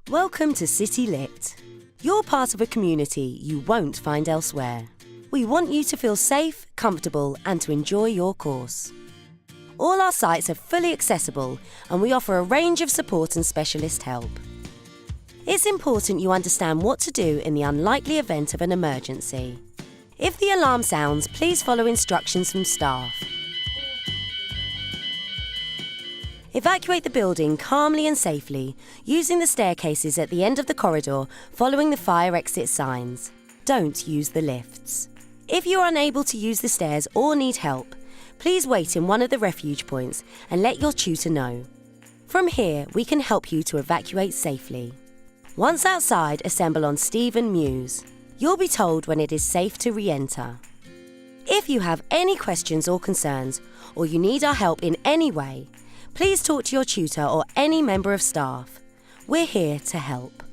Welcome to City Lit. You're part of a community you won't find elsewhere. We want you to feel safe, comfortable and to enjoy your course. All our sites are fully accessible and we offer a range of support and specialist help. It's important you understand what to do in the unlikely event of an emergency. If the alarm sounds, please follow instructions from staff. Evacuate the building calmly and safely, using the staircases at the end of the corridor following the fire exit signs. Don't use the lifts. If you're unable to use the stairs or need help, please wait in one of the refuge points and let your tutor know. From here, we can help you to evacuate safely. Once outside, assemble on Stephen Mews. You'll be told when it is safe to re-enter. If you have any questions or concerns, or you need our help in any way, please talk to your tutor or any member of staff. We're here to help.